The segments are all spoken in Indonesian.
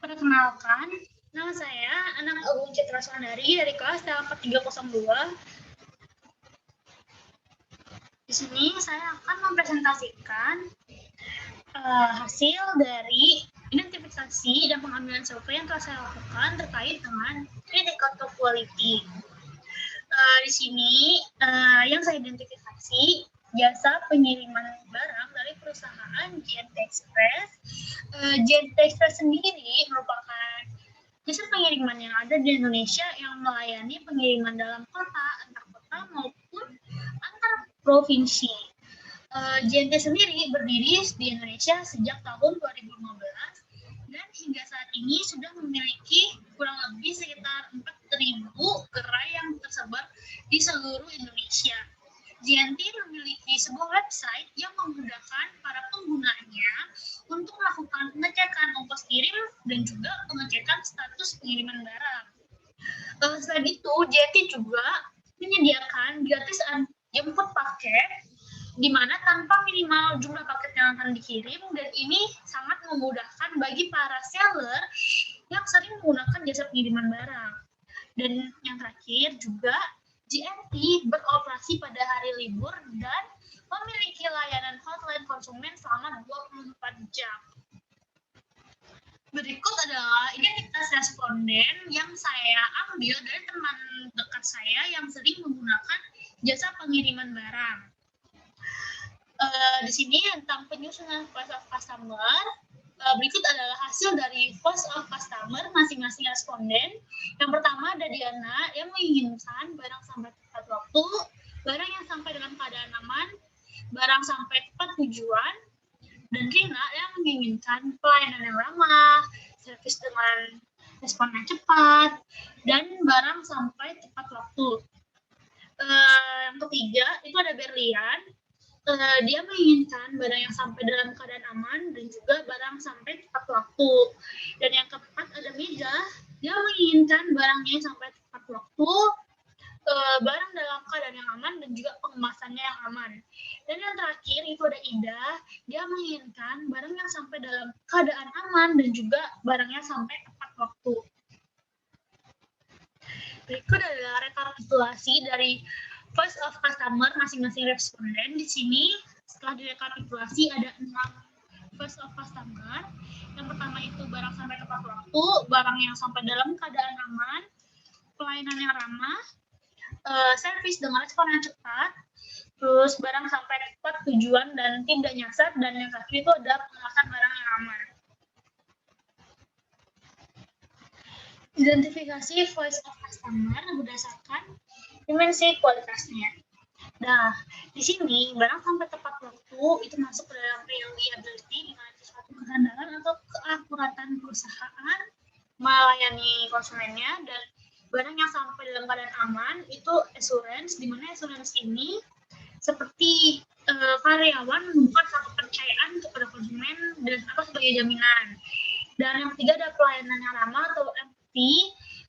Perkenalkan, nama saya Anang Agung Citra Suandari dari kelas 4302. Di sini saya akan mempresentasikan hasil dari identifikasi dan pengambilan survei yang telah saya lakukan terkait dengan critical to quality. Di sini yang saya identifikasi jasa pengiriman barang dari perusahaan JNT Express. JNT Express sendiri merupakan jasa pengiriman yang ada di Indonesia yang melayani pengiriman dalam kota, antar kota maupun antar provinsi. JNT sendiri berdiri di Indonesia sejak tahun 2015 dan hingga saat ini sudah memiliki kurang lebih sekitar 4.000 gerai yang tersebar di seluruh Indonesia. JNT memiliki sebuah website yang memudahkan para penggunanya untuk melakukan pengecekan ongkos kirim dan juga pengecekan status pengiriman barang. Selain itu, JNT juga menyediakan gratis jemput paket di mana tanpa minimal jumlah paket yang akan dikirim, dan ini sangat memudahkan bagi para seller yang sering menggunakan jasa pengiriman barang. Dan yang terakhir juga, JNT beroperasi pada hari libur dan memiliki layanan hotline konsumen selama 24 jam. Berikut adalah identitas responden yang saya ambil dari teman dekat saya yang sering menggunakan jasa pengiriman barang. Di sini tentang penyusunan voice of customer. Berikut adalah hasil dari voice of customer masing-masing responden. Yang pertama ada Diana yang menginginkan barang sampai tepat waktu, barang yang sampai dalam keadaan aman, barang sampai tepat tujuan, dan Rina yang menginginkan pelayanan yang ramah, servis dengan respon yang cepat, dan barang sampai tepat waktu. Yang ketiga itu ada Berlian. Dia menginginkan barang yang sampai dalam keadaan aman dan juga barang sampai tepat waktu. Dan yang keempat ada Mega, dia menginginkan barangnya sampai tepat waktu, barang dalam keadaan yang aman dan juga pengemasannya yang aman. Dan yang terakhir itu ada Ida, dia menginginkan barang yang sampai dalam keadaan aman dan juga barangnya sampai tepat waktu. Berikut adalah rekapitulasi dari voice of customer masing-masing responden. Di sini setelah direkapitulasi ada 6 voice of customer. Yang pertama itu barang sampai tepat waktu, barang yang sampai dalam keadaan aman, pelayanan yang ramah, servis dengan respon yang cepat, terus barang sampai tepat tujuan dan tidak nyasar, dan yang terakhir itu ada pengemasan barang yang aman. Identifikasi voice of customer berdasarkan dimensi kualitasnya. Nah, di sini barang sampai tepat waktu itu masuk ke dalam reliability, di mana itu suatu kehandalan atau keakuratan perusahaan melayani konsumennya, dan barang yang sampai dalam keadaan aman itu assurance, di mana assurance ini seperti karyawan membuat satu kepercayaan kepada konsumen dan atau sebagai jaminan. Dan yang ketiga ada pelayanan yang ramah atau MT.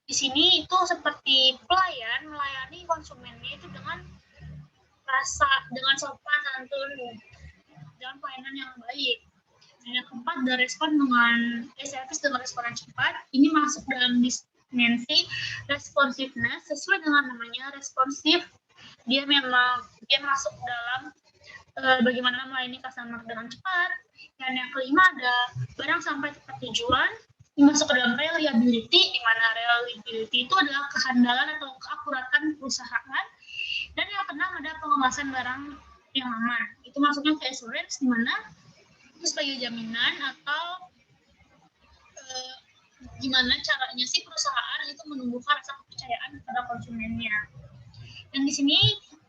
Di sini itu seperti pelayan melayani konsumennya itu dengan rasa, dengan sopan santun, dengan pelayanan yang baik. Dan yang keempat ada respon dengan service dengan respon yang cepat. Ini masuk dalam dimensi responsiveness, sesuai dengan namanya responsif. Dia masuk dalam bagaimana melayani customer dengan cepat. Dan yang kelima ada barang sampai tepat tujuan. Ini masuk ke dalam reliability, di mana reliability itu adalah kehandalan atau keakuratan perusahaan. Dan yang keenam ada pengemasan barang yang aman. Itu masuknya ke assurance, di mana itu sebagai jaminan atau gimana caranya sih perusahaan itu menumbuhkan rasa kepercayaan kepada konsumennya. Dan di sini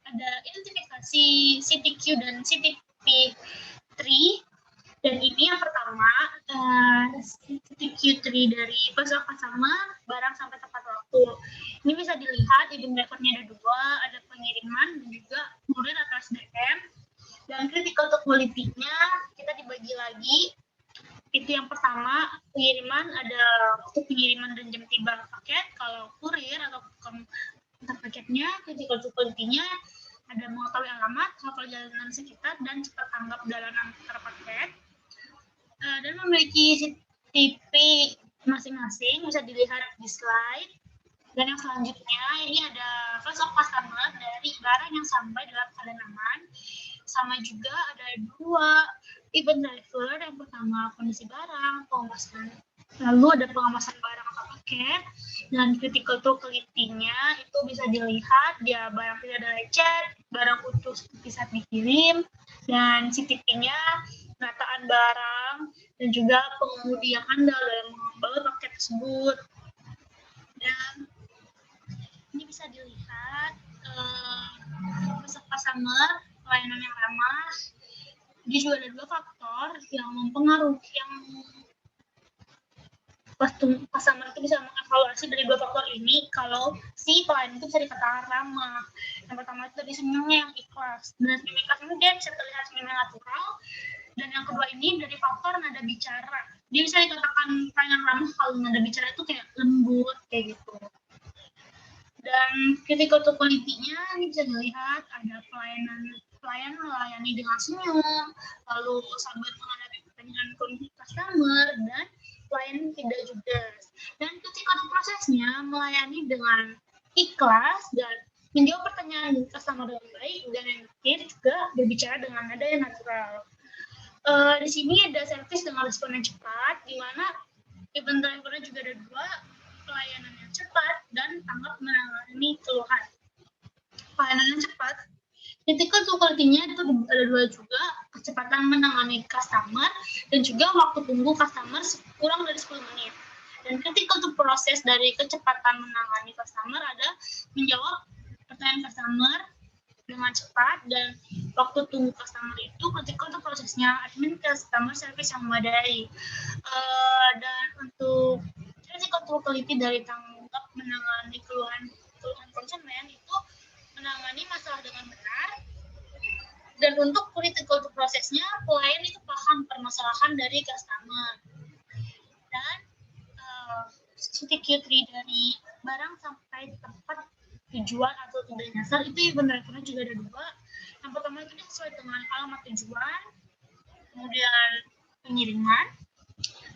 ada identifikasi CTQ dan CTP3. Dan ini yang pertama, CTQ3 dari voice of customer, barang sampai tepat waktu. Ini bisa dilihat, item record-nya ada 2, ada pengiriman dan juga kurir atau SDM. Dan critical to quality-nya kita dibagi lagi. Itu yang pertama, pengiriman ada waktu pengiriman dan jam tiba paket. Kalau kurir atau antar paketnya, critical to quality-nya ada mengetahui alamat, hafal jalanan sekitar, dan cepat tanggap dalam antar paket. Dan memiliki CTP masing-masing, bisa dilihat di slide. Dan yang selanjutnya ini ada first of customer dari barang yang sampai dalam keadaan aman. Sama juga ada 2 event driver. Yang pertama kondisi barang, pengemasan. Lalu ada pengemasan barang atau paket. Dan critical quality-nya itu bisa dilihat dia barang tidak ada lecet, barang utuh seperti saat dikirim, dan CTP-nya, penataan barang, dan juga pengemudi yang andal dalam membawa paket tersebut. Dan ini bisa dilihat customer, pelayanan yang ramah. Dia juga ada 2 faktor yang mempengaruhi, yang customer itu bisa mengevaluasi dari 2 faktor ini kalau si pelayan itu bisa dikatakan ramah. Yang pertama itu dari senyumnya yang ikhlas, dan senyum ikhlas ini dia bisa terlihat senyumnya natural. Dan yang kedua ini dari faktor nada bicara, dia bisa dikatakan pelayanan ramah kalau nada bicara itu kayak lembut kayak gitu. Dan critical quality-nya ini bisa dilihat ada pelayan melayani dengan senyum, lalu sabar menghadapi pertanyaan kondisi customer, dan pelayan tidak judes. Dan ketika prosesnya melayani dengan ikhlas dan menjawab pertanyaan customer dengan baik, dan yang terakhir juga berbicara dengan nada yang natural. Di sini ada servis dengan respon yang cepat, di mana event driver-nya juga ada 2, pelayanan yang cepat dan tanggap menangani keluhan. Pelayanan yang cepat, critical quality-nya itu ada 2 juga, kecepatan menangani customer dan juga waktu tunggu customer kurang dari 10 menit. Dan critical to proses dari kecepatan menangani customer ada menjawab pertanyaan customer dengan cepat, dan waktu tunggu customer itu critical to prosesnya admin customer service yang memadai. Dan untuk critical to quality dari tanggap menangani keluhan konsumen itu menangani masalah dengan benar. Dan untuk critical to prosesnya, pelayan itu paham permasalahan dari customer. Dan CTQ3 dari barang sampai tempat tujuan atau tujuan dasar itu benar-benar juga ada 2. Yang pertama itu sesuai dengan alamat tujuan, kemudian pengiriman.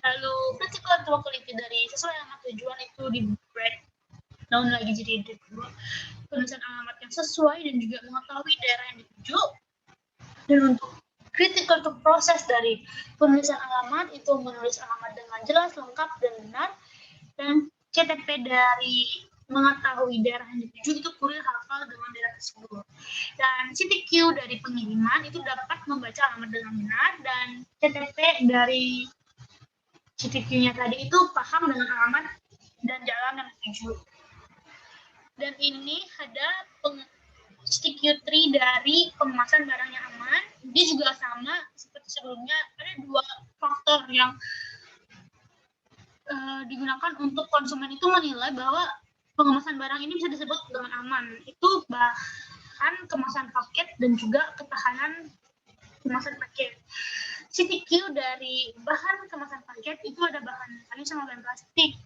Lalu critical to quality dari sesuai alamat tujuan itu di breakdown lagi jadi ada 2, penulisan alamat yang sesuai dan juga mengetahui daerah yang dituju. Dan untuk critical to proses dari penulisan alamat itu menulis alamat dengan jelas, lengkap, dan benar. Dan CTP dari mengetahui daerah yang dituju itu kurir hafal dengan daerah tersebut. Dan CTQ dari pengiriman itu dapat membaca alamat dengan benar, dan CTP dari CTQ-nya tadi itu paham dengan alamat dan jalan yang dituju. Dan ini ada CTQ3 dari pengemasan barang yang aman. Dia juga sama seperti sebelumnya, ada 2 faktor yang digunakan untuk konsumen itu menilai bahwa pengemasan barang ini bisa disebut dengan aman. Itu bahan kemasan paket dan juga ketahanan kemasan paket. CTQ dari bahan kemasan paket itu ada bahan kain sama bahan plastik.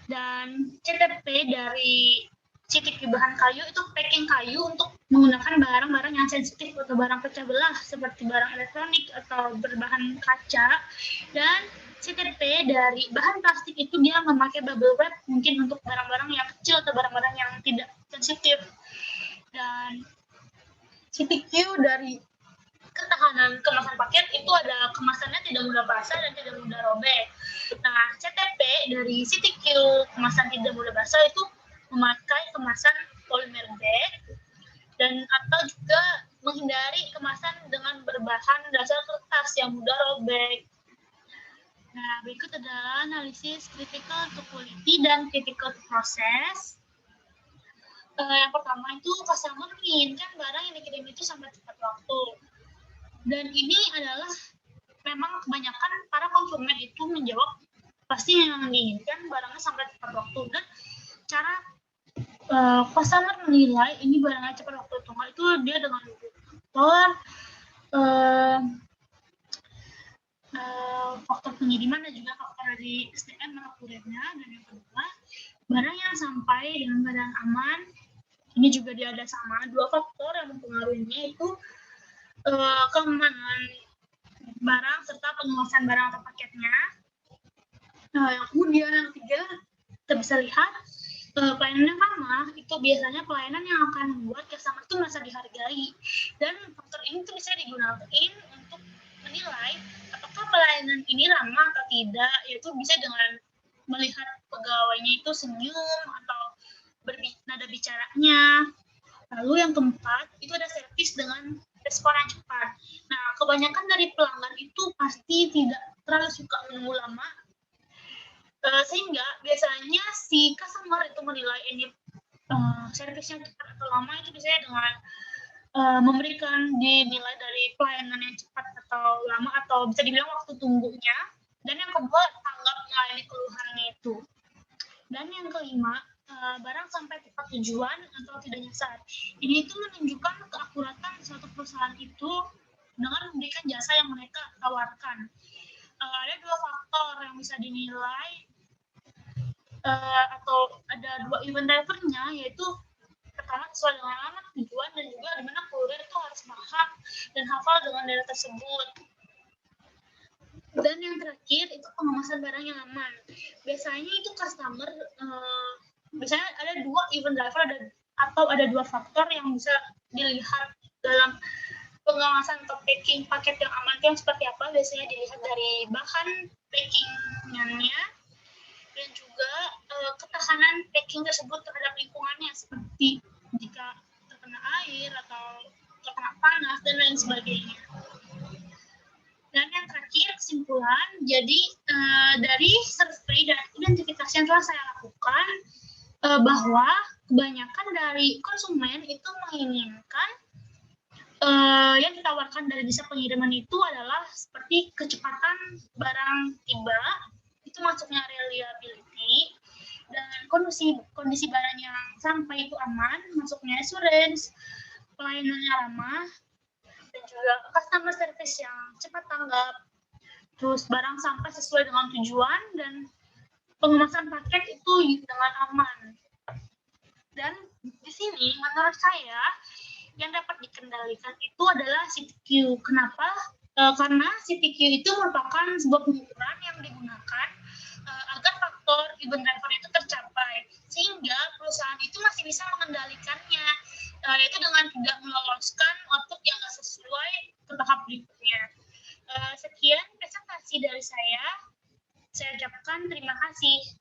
Dan CTP dari CTQ bahan kayu itu packing kayu untuk menggunakan barang-barang yang sensitif atau barang pecah belah seperti barang elektronik atau berbahan kaca. Dan CTP dari bahan plastik itu dia memakai bubble wrap mungkin untuk barang-barang yang kecil atau barang-barang yang tidak sensitif. Dan CTQ dari ketahanan kemasan paket itu ada kemasannya tidak mudah basah dan tidak mudah robek. Nah, CTP dari CTQ kemasan tidak mudah basah itu memakai kemasan polymer bag dan atau juga menghindari kemasan dengan berbahan dasar kertas yang mudah robek. Nah, berikut adalah analisis critical to quality dan critical to process. Yang pertama itu customer menginginkan barang yang dikirim itu sampai tepat waktu. Dan ini adalah memang kebanyakan para konsumen itu menjawab pasti yang diinginkan barangnya sampai tepat waktu. Dan cara customer menilai ini barangnya cepat waktu atau enggak itu dia dengan faktor pengiriman dan juga faktor dari SDM atau kurirnya. Dan yang kedua, barang yang sampai dengan keadaan aman ini juga dia ada sama 2 faktor yang mempengaruhinya itu keamanan barang serta penguasaan barang atau paketnya. Yang kemudian yang ketiga, kita bisa lihat pelayanan yang ramah itu biasanya pelayanan yang akan membuat customer itu merasa dihargai, dan faktor ini tuh bisa digunakan untuk menilai apakah pelayanan ini ramah atau tidak, yaitu bisa dengan melihat pegawainya itu senyum atau nada bicaranya. Lalu yang keempat, itu ada servis dengan respon yang cepat. Nah, kebanyakan dari pelanggan itu pasti tidak terlalu suka menunggu lama, sehingga biasanya si customer itu menilai ini servisnya cepat atau lama itu biasanya dengan memberikan dinilai dari pelayanan yang cepat atau lama, atau bisa dibilang waktu tunggunya. Dan yang kedua, tanggap melayani keluhannya itu. Dan yang kelima, barang sampai tepat tujuan atau tidak nyasar. Ini itu menunjukkan keakuratan suatu perusahaan itu dengan memberikan jasa yang mereka tawarkan. Ada dua faktor yang bisa dinilai, atau ada dua event drivernya, yaitu pertama sesuai dengan alamat tujuan, dan juga di mana kurir itu harus paham dan hafal dengan daerah tersebut. Dan yang terakhir itu pengemasan barang yang aman. Biasanya itu customer biasanya ada dua event driver, atau ada dua faktor yang bisa dilihat dalam pengemasan atau packing paket yang aman itu yang seperti apa. Biasanya dilihat dari bahan packingannya dan juga ketahanan packing tersebut terhadap lingkungannya, seperti jika terkena air atau terkena panas dan lain sebagainya. Dan yang terakhir, kesimpulan, jadi dari survei dan identifikasi yang telah saya lakukan, bahwa kebanyakan dari konsumen itu menginginkan yang ditawarkan dari jasa pengiriman itu adalah seperti kecepatan barang tiba, itu masuknya reliability, dan kondisi barang yang sampai itu aman, masuknya assurance, pelayanannya ramah, dan juga customer service yang cepat tanggap, terus barang sampai sesuai dengan tujuan, dan pengemasan paket itu dengan aman. Dan di sini menurut saya yang dapat dikendalikan itu adalah CTQ. Kenapa? Karena CTQ itu merupakan sebuah pengukuran yang digunakan agar faktor event driver itu tercapai, sehingga perusahaan itu masih bisa mengendalikannya, yaitu dengan tidak meloloskan output yang tidak sesuai ke tahap berikutnya. Sekian presentasi dari saya ucapkan terima kasih.